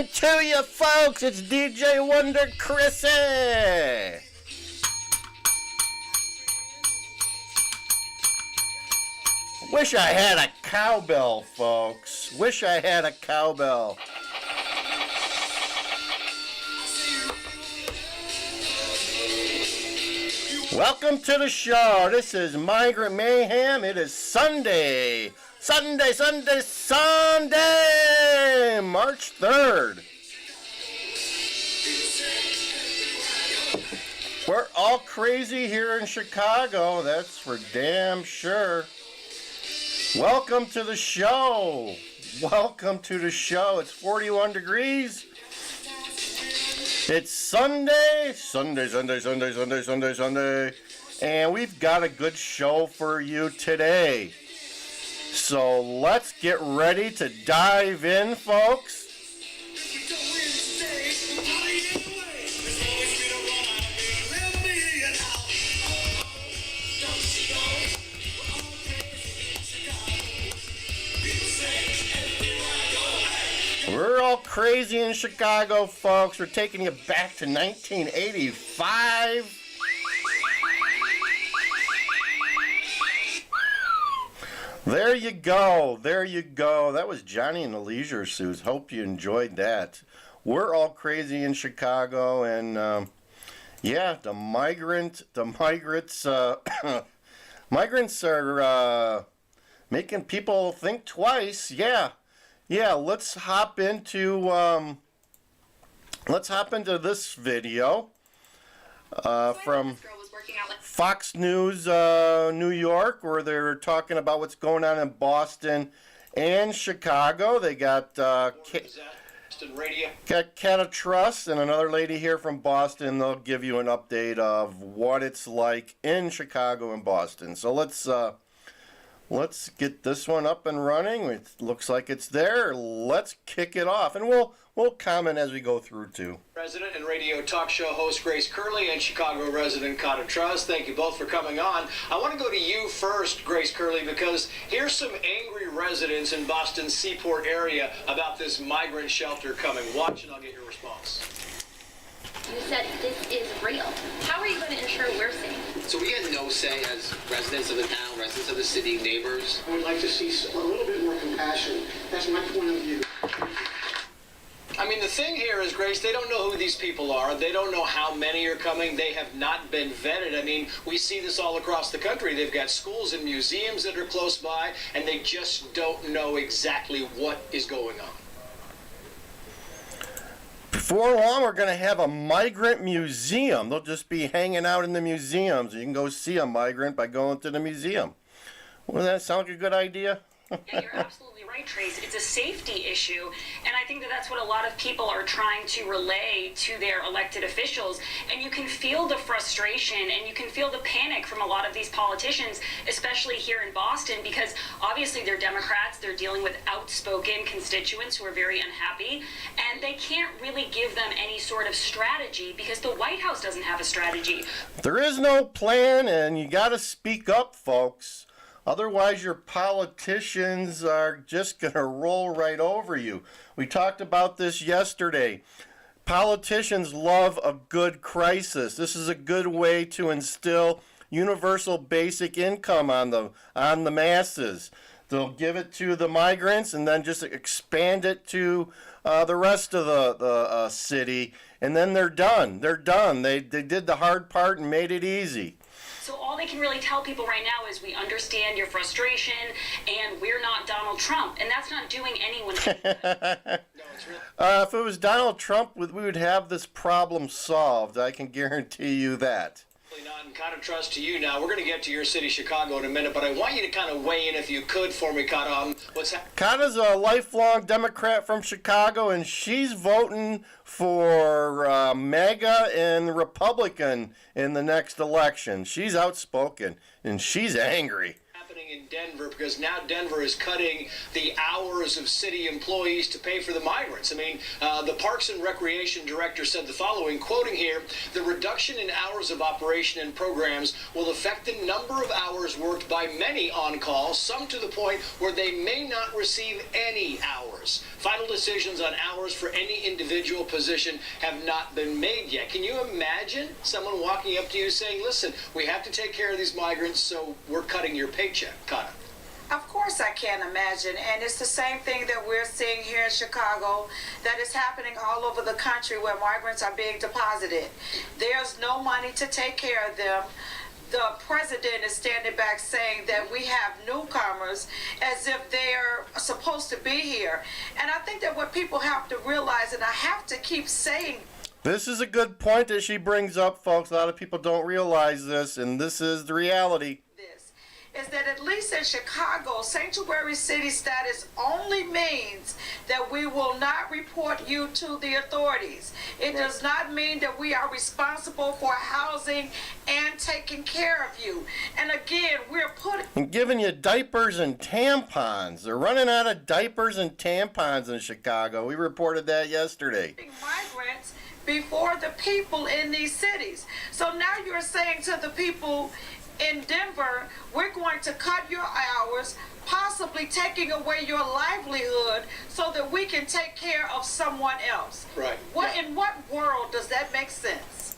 morning to you folks. It's DJ Wonder Chrissy. Wish I had a cowbell, folks. Wish I had a cowbell. Welcome to the show. This is Migrant Mayhem. It is Sunday, March 3rd. We're all crazy here in Chicago, that's for damn sure. Welcome to the show. Welcome to the show. It's 41 degrees. It's Sunday, and we've got a good show for you today. So let's get ready to dive in, folks. We're all crazy in Chicago, folks. We're taking you back to 1985. There you go. There you go. That was Johnny and the Leisure Suits. Hope you enjoyed that. We're all crazy in Chicago, and yeah, the migrants are making people think twice. Yeah, let's hop into this video from Fox News New York, where they're talking about what's going on in Boston and Chicago. They got Cata Truss and another lady here from Boston. They'll give you an update of what it's like in Chicago and Boston. So let's get this one up and running. It looks like it's there. Let's kick it off, and we'll comment as we go through too. President and radio talk show host Grace Curley and Chicago resident Cata Truss, thank you both for coming on. I want to go to you first, Grace Curley, because here's some angry residents in Boston's Seaport area about this migrant shelter coming. Watch and I'll get your response. You said this is real. How are you going to ensure we're safe? So we had no say as residents of the town, residents of the city, neighbors. I would like to see a little bit more compassion. That's my point of view. I mean, the thing here is, Grace, they don't know who these people are. They don't know how many are coming. They have not been vetted. I mean, we see this all across the country. They've got schools and museums that are close by, and they just don't know exactly what is going on. Before long, we're going to have a migrant museum. They'll just be hanging out in the museums. You can go see a migrant by going to the museum. Wouldn't that sound like a good idea? Yeah, you're absolutely right, Trace. It's a safety issue, and I think that that's what a lot of people are trying to relay to their elected officials, and you can feel the frustration and you can feel the panic from a lot of these politicians, especially here in Boston, because obviously they're Democrats, they're dealing with outspoken constituents who are very unhappy, and they can't really give them any sort of strategy because the White House doesn't have a strategy. There is no plan, and you got to speak up, folks. Otherwise, your politicians are just going to roll right over you. We talked about this yesterday. Politicians love a good crisis. This is a good way to instill universal basic income on the masses. They'll give it to the migrants and then just expand it to the rest of the city, and then they're done. They're done. They did the hard part and made it easy. So all they can really tell people right now is we understand your frustration and we're not Donald Trump. And that's not doing anyone any good. If it was Donald Trump, we would have this problem solved. I can guarantee you that. Not and Cata Truss to you now. We're going to get to your city, Chicago, in a minute, but I want you to kind of weigh in, if you could, for me, Cata. Cata's a lifelong Democrat from Chicago, and she's voting for MAGA and Republican in the next election. She's outspoken, and she's angry. Happening in Denver, because now Denver is cutting the hours of city employees to pay for the migrants. I mean, the Parks and Recreation Director said the following, quoting here, "The reduction in hours of operation and programs will affect the number of hours worked by many on call, some to the point where they may not receive any hours. Final decisions on hours for any individual position have not been made yet." Can you imagine someone walking up to you saying, "Listen, we have to take care of these migrants, so we're cutting your paycheck"? Cut it. Of course I can imagine, and it's the same thing that we're seeing here in Chicago that is happening all over the country where migrants are being deposited. There's no money to take care of them. The president is standing back saying that we have newcomers as if they're supposed to be here. And I think that what people have to realize, and I have to keep saying This is a good point that she brings up, folks. A lot of people don't realize this, and this is the reality. this, is that at least in Chicago, sanctuary city status only means that we will not report you to the authorities. It does not mean that we are responsible for housing and taking care of you. And again, we're putting And giving you diapers and tampons. They're running out of diapers and tampons in Chicago. We reported that yesterday. migrants before the people in these cities. So now you're saying to the people in Denver, we're going to cut your hours, possibly taking away your livelihood so that we can take care of someone else. Right. In what world does that make sense?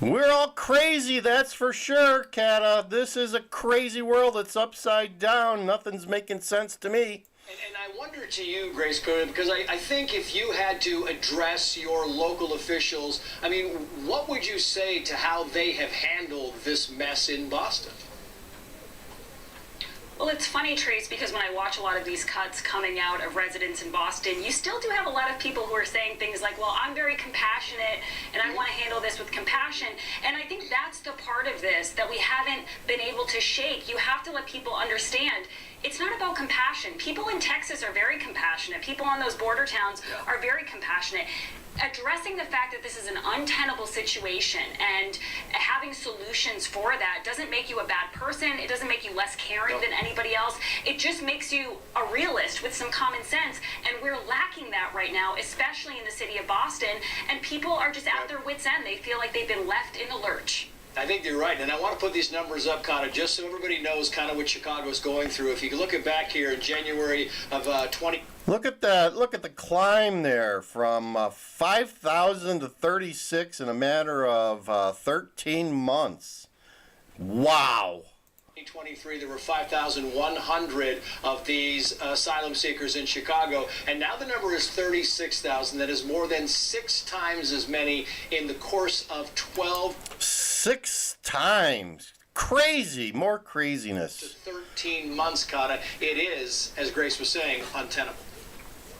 We're all crazy, that's for sure, Kata. This is a crazy world. It's upside down. Nothing's making sense to me. And I wonder to you, Grace Curry, because I think if you had to address your local officials, I mean, what would you say to how they have handled this mess in Boston? Well, it's funny, Trace, because when I watch a lot of these cuts coming out of residents in Boston, you still do have a lot of people who are saying things like, well, I'm very compassionate and I want to handle this with compassion. And I think that's the part of this that we haven't been able to shake. You have to let people understand it's not about compassion. People in Texas are very compassionate. People on those border towns are very compassionate. Addressing the fact that this is an untenable situation and having solutions for that doesn't make you a bad person. It doesn't make you less caring than anybody else. It just makes you a realist with some common sense. And we're lacking that right now, especially in the city of Boston. And people are just at their wits' end. They feel like they've been left in the lurch. I think you're right, and I want to put these numbers up, Connor, just so everybody knows kind of what Chicago's going through. If you look at back here in January of 20. Look at that. Look at the climb there from 5,000 to 36 in a matter of 13 months. Wow. 2023, there were 5,100 of these asylum seekers in Chicago, and now the number is 36,000. That is more than 6 times as many in the course of 6 times. Crazy. More to craziness. 13 months, Kata. It is, as Grace was saying, untenable.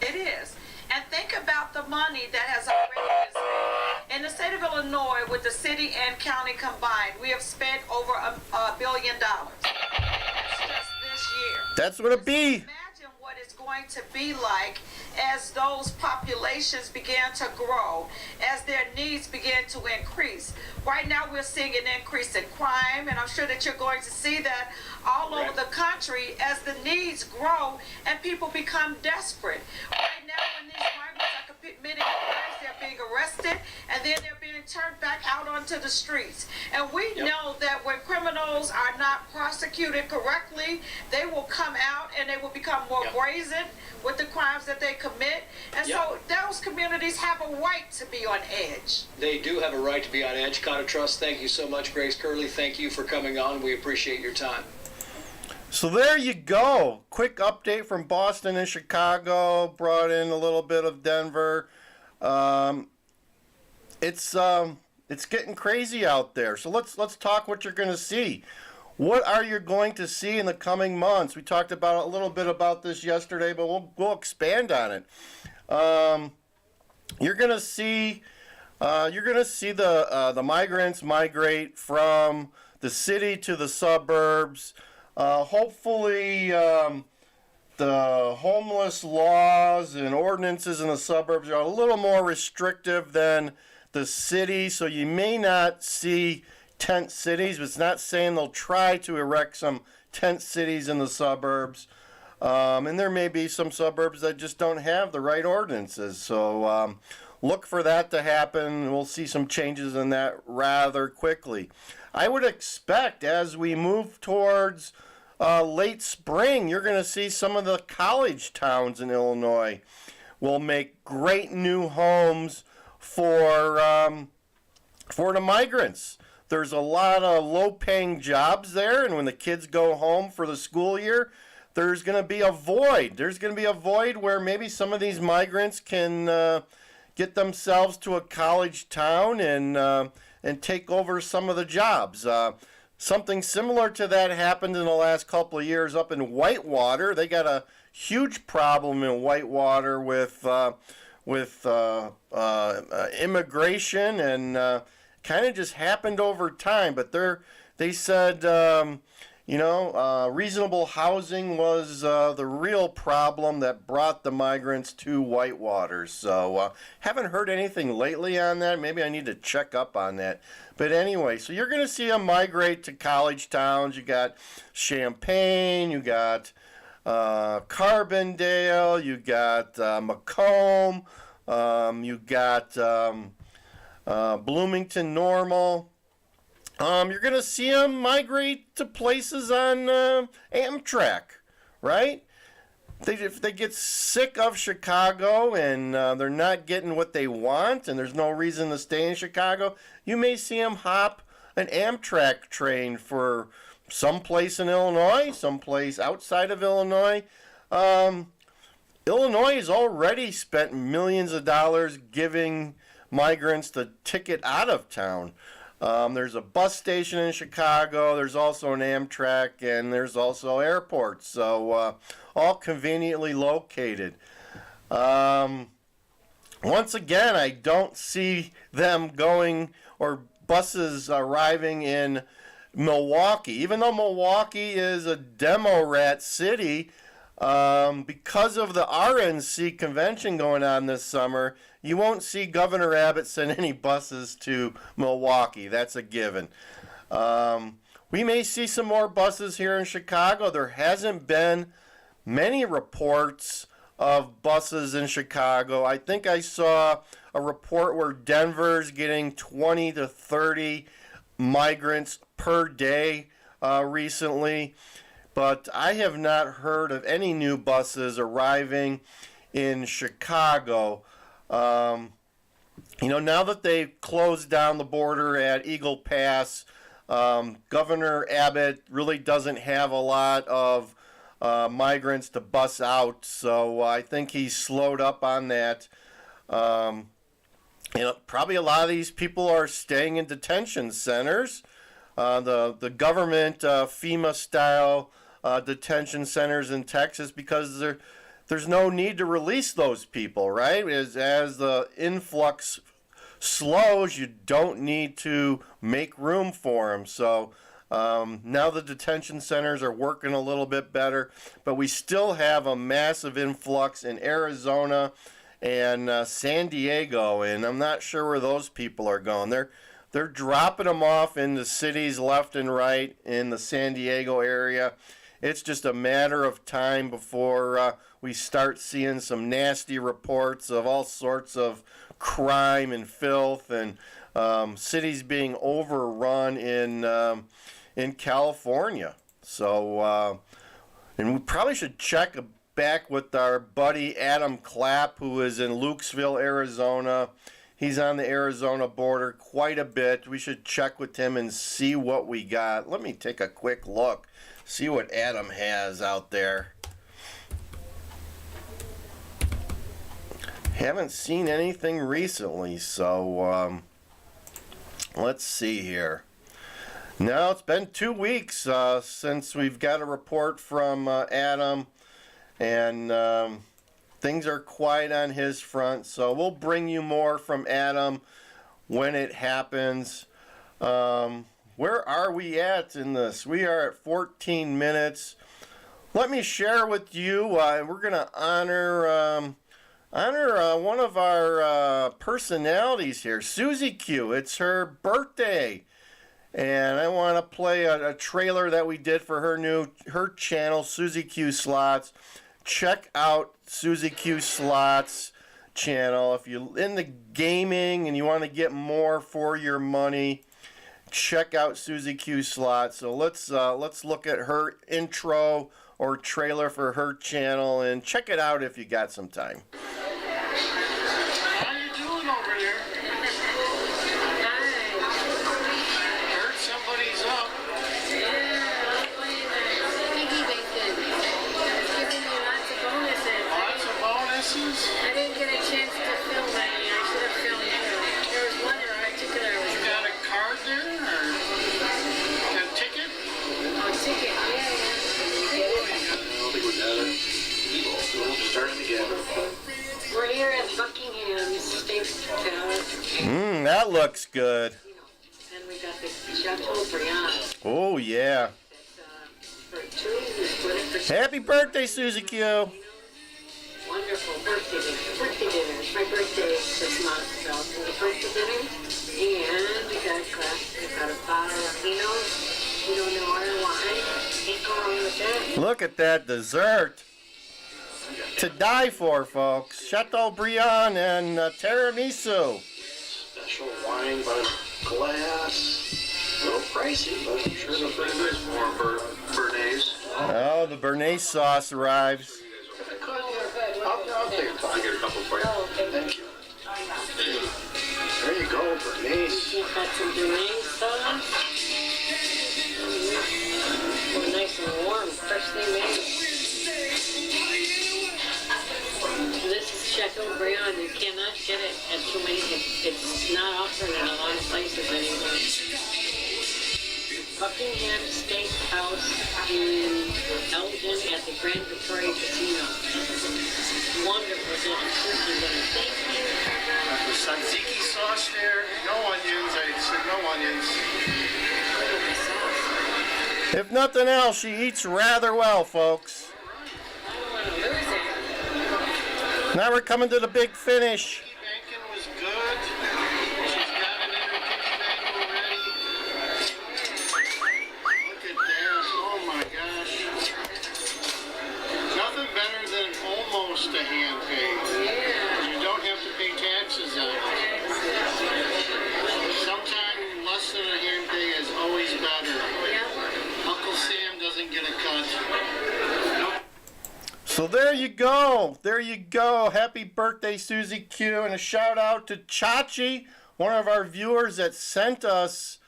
It is. And think about the money that has already been spent. In the state of Illinois, with the city and county combined, we have spent over $1 billion. That's just this year. That's what it be. Imagine what it's going to be like as those populations begin to grow, as their needs begin to increase. Right now we're seeing an increase in crime, and I'm sure that you're going to see that all over the country as the needs grow and people become desperate. Right now when these migrants are committing crimes, they're being arrested and then they're being turned back out onto the streets. And we know that when criminals are not prosecuted correctly, they will come out and they will become more brazen with the crimes that they commit. And so those communities have a right to be on edge. They do have a right to be on edge. Kata Trust, thank you so much. Grace Curley, thank you for coming on. We appreciate your time. So there you go. Quick update from Boston and Chicago. Brought in a little bit of Denver. It's getting crazy out there. So let's talk what you're going to see. What are you going to see in the coming months? We talked about a little bit about this yesterday, but we'll expand on it. You're going to see the migrants migrate from the city to the suburbs. Hopefully, the homeless laws and ordinances in the suburbs are a little more restrictive than the city, so you may not see tent cities, but it's not saying they'll try to erect some tent cities in the suburbs. And there may be some suburbs that just don't have the right ordinances. So look for that to happen. We'll see some changes in that rather quickly. I would expect as we move towards late spring, you're going to see some of the college towns in Illinois will make great new homes for the migrants. There's a lot of low-paying jobs there, and when the kids go home for the school year, there's going to be a void. There's going to be a void where maybe some of these migrants can get themselves to a college town and take over some of the jobs. Something similar to that happened in the last couple of years up in Whitewater. They got a huge problem in Whitewater with immigration, and kind of just happened over time. But they said, reasonable housing was the real problem that brought the migrants to Whitewater. So haven't heard anything lately on that. Maybe I need to check up on that. But anyway, so you're going to see them migrate to college towns. You got Champaign, you got Carbondale, you got Macomb, you got Bloomington Normal. You're going to see them migrate to places on Amtrak, right? If they get sick of Chicago and they're not getting what they want and there's no reason to stay in Chicago, you may see them hop an Amtrak train for someplace in Illinois, someplace outside of Illinois. Illinois has already spent millions of dollars giving migrants the ticket out of town. There's a bus station in Chicago, there's also an Amtrak, and there's also airports, so all conveniently located. Once again, I don't see them going, or buses arriving in Milwaukee. Even though Milwaukee is a demo-rat city, because of the RNC convention going on this summer, you won't see Governor Abbott send any buses to Milwaukee. That's a given. We may see some more buses here in Chicago. There hasn't been many reports of buses in Chicago. I think I saw a report where Denver's getting 20 to 30 migrants per day recently. But I have not heard of any new buses arriving in Chicago. Now that they've closed down the border at Eagle Pass, Governor Abbott really doesn't have a lot of migrants to bus out, so I think he's slowed up on that. Probably a lot of these people are staying in detention centers. The government FEMA-style detention centers in Texas, because there's no need to release those people, right? As the influx slows, you don't need to make room for them. So now the detention centers are working a little bit better, but we still have a massive influx in Arizona and San Diego, and I'm not sure where those people are going. They're dropping them off in the cities left and right in the San Diego area. It's just a matter of time before we start seeing some nasty reports of all sorts of crime and filth, and cities being overrun in California. So, and we probably should check back with our buddy Adam Clapp, who is in Lukesville, Arizona. He's on the Arizona border quite a bit. We should check with him and see what we got. Let me take a quick look, see what Adam has out there. Haven't seen anything recently, so let's see here. Now, it's been 2 weeks since we've got a report from Adam, and things are quiet on his front, so we'll bring you more from Adam when it happens. Where are we at in this? We are at 14 minutes. Let me share with you, we're going to honor one of our personalities here, Susie Q. It's her birthday. And I want to play a trailer that we did for her channel, Susie Q Slots. Check out Susie Q Slots channel. If you're into gaming and you want to get more for your money, check out Susie Q Slots. So let's look at her intro or trailer for her channel and check it out if you got some time. How you doing over there? Heard somebody's up. Lots of bonuses? I didn't get a chance to film any. I should have filmed too. There was one in particular. You got a card there? Or a ticket? Oh, ticket. Yeah. I don't think we're done. We'll start it again. We're here at Buckingham's Steakhouse. That looks good. And we got the Chateaubriand. Oh yeah. That's for two. We split it for two. Happy birthday, Susie Q. Wonderful birthday dinner. It's my birthday this month, so it's a birthday dinner. And we got a bottle of Pinot Noir wine. Can't go wrong with that. Look at that dessert. To die for, folks. Chateaubriand and tiramisu. Special wine by the glass. A little pricey, but I'm sure they're pretty good. More Bernays. Oh, the Bernays sauce arrives. I'll take a couple. I'll get a couple for you. Oh, okay. Thank you. There you go, Bernays. We've got some Bernays sauce. Oh, nice and warm, freshly made. This is Chateaubriand. You cannot get it at too many. It's not offered in a lot of places anymore. Buckingham Steakhouse in Elgin at the Grand Victoria Casino. Wonderful dinner. Thank you. The tzatziki sauce there. No onions. I said no onions. If nothing else, she eats rather well, folks. I don't want to lose it. Now we're coming to the big finish. Bacon was good. She's got it in her piggy bank already. Look at that. Oh my gosh. Nothing better than almost a hand pay. Yeah. You don't have to pay taxes on it. Sometimes less than a hand pay is always better. Yeah. Uncle Sam doesn't get a cut. So there you go. There you go. Happy birthday, Susie Q. And a shout out to Chachi, one of our viewers that sent us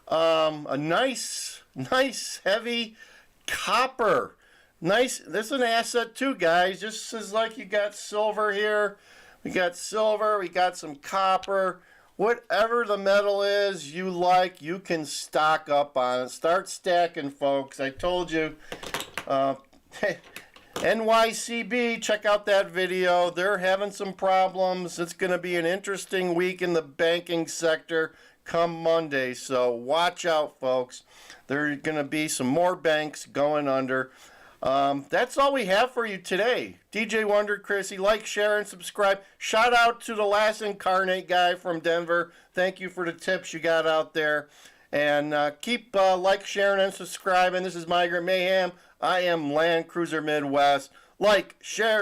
a nice, heavy copper. Nice. This is an asset too, guys. Just as like you got silver here. We got silver. We got some copper. Whatever the metal is you like, you can stock up on it. Start stacking, folks. I told you. NYCB, check out that video. They're having some problems. It's going to be an interesting week in the banking sector come Monday. So watch out, folks. There are going to be some more banks going under. That's all we have for you today. DJ Wonder Chrissy, like, share, and subscribe. Shout out to the last incarnate guy from Denver. Thank you for the tips you got out there. And keep like, sharing, and subscribing. This is Migrant Mayhem. I am Land Cruiser Midwest. Like, share,